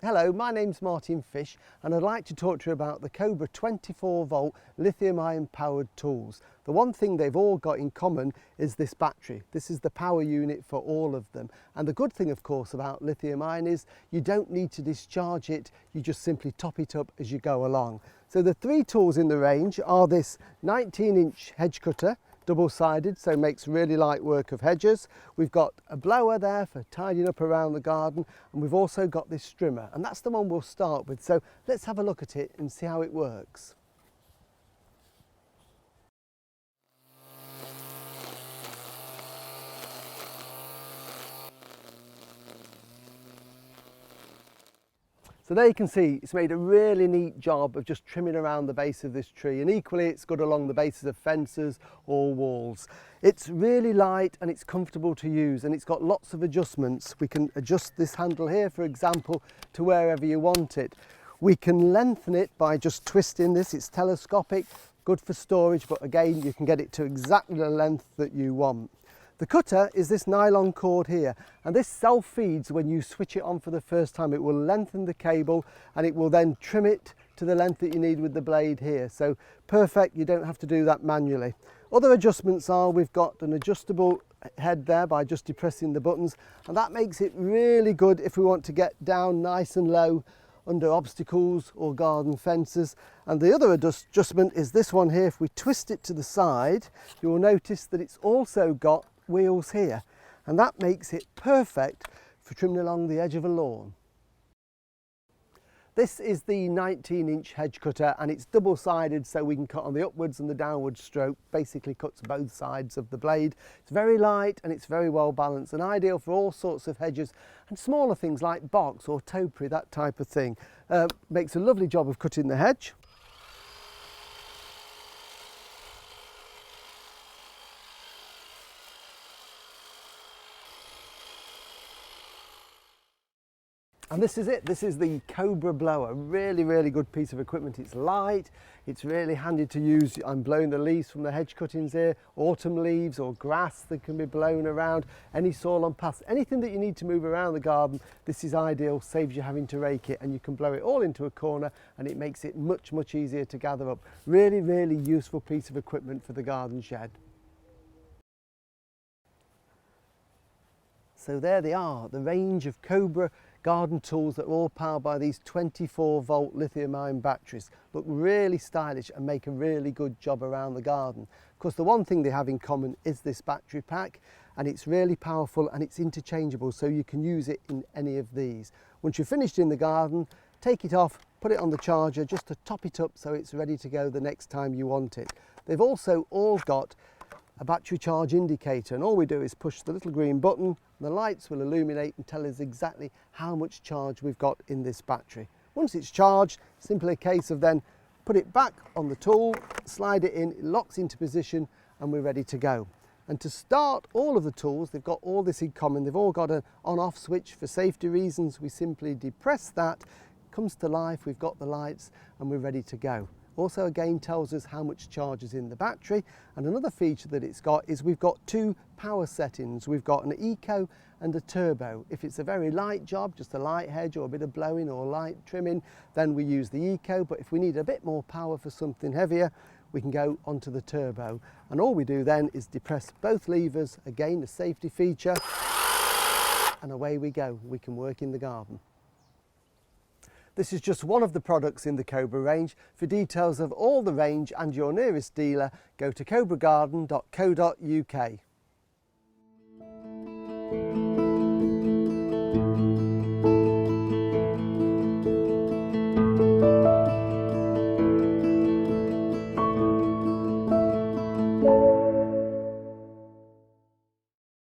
Hello, my name's Martin Fish and I'd like to talk to you about the Cobra 24 volt lithium ion powered tools. The one thing they've all got in common is this battery. This is the power unit for all of them. And the good thing of course about lithium ion is you don't need to discharge it, you just simply top it up as you go along. So the three tools in the range are this 19-inch hedge cutter, double-sided, so makes really light work of hedges. We've got a blower there for tidying up around the garden, and we've also got this strimmer, and that's the one we'll start with. So let's have a look at it and see how it works. So there you can see it's made a really neat job of just trimming around the base of this tree, and equally it's good along the bases of fences or walls. It's really light and it's comfortable to use, and it's got lots of adjustments. We can adjust this handle here, for example, to wherever you want it. We can lengthen it by just twisting this. It's telescopic, good for storage, but again you can get it to exactly the length that you want. The cutter is this nylon cord here, and this self-feeds when you switch it on for the first time. It will lengthen the cable and it will then trim it to the length that you need with the blade here. So perfect, you don't have to do that manually. Other adjustments are we've got an adjustable head there by just depressing the buttons, and that makes it really good if we want to get down nice and low under obstacles or garden fences. And the other adjustment is this one here. If we twist it to the side, you will notice that it's also got wheels here, and that makes it perfect for trimming along the edge of a lawn. This is the 19-inch hedge cutter, and it's double-sided, so we can cut on the upwards and the downward stroke. Basically cuts both sides of the blade. It's very light and it's very well balanced, and ideal for all sorts of hedges and smaller things like box or topiary, that type of thing. Makes a lovely job of cutting the hedge. And this is it, this is the Cobra blower. Really good piece of equipment. It's light, it's really handy to use. I'm blowing the leaves from the hedge cuttings here, autumn leaves or grass that can be blown around, any soil on paths, anything that you need to move around the garden, this is ideal, saves you having to rake it, and you can blow it all into a corner and it makes it much easier to gather up. Really useful piece of equipment for the garden shed. So there they are, the range of Cobra garden tools that are all powered by these 24 volt lithium ion batteries. Look really stylish and make a really good job around the garden. Of course, the one thing they have in common is this battery pack, and it's really powerful and it's interchangeable, so you can use it in any of these. Once you're finished in the garden, take it off, put it on the charger just to top it up so it's ready to go the next time you want it. They've also all got a battery charge indicator, and all we do is push the little green button and the lights will illuminate and tell us exactly how much charge we've got in this battery. Once it's charged, simply a case of then put it back on the tool, slide it in, it locks into position, and we're ready to go. And to start all of the tools, they've got all this in common. They've all got an on-off switch for safety reasons. We simply depress that, it comes to life, we've got the lights, and we're ready to go. Also again tells us how much charge is in the battery, and another feature that it's got is we've got two power settings. We've got an eco and a turbo. If it's a very light job, just a light hedge or a bit of blowing or light trimming, then we use the eco, but if we need a bit more power for something heavier, we can go onto the turbo, and all we do then is depress both levers, again a safety feature, and away we go. We can work in the garden. This is just one of the products in the Cobra range. For details of all the range and your nearest dealer, go to cobragarden.co.uk.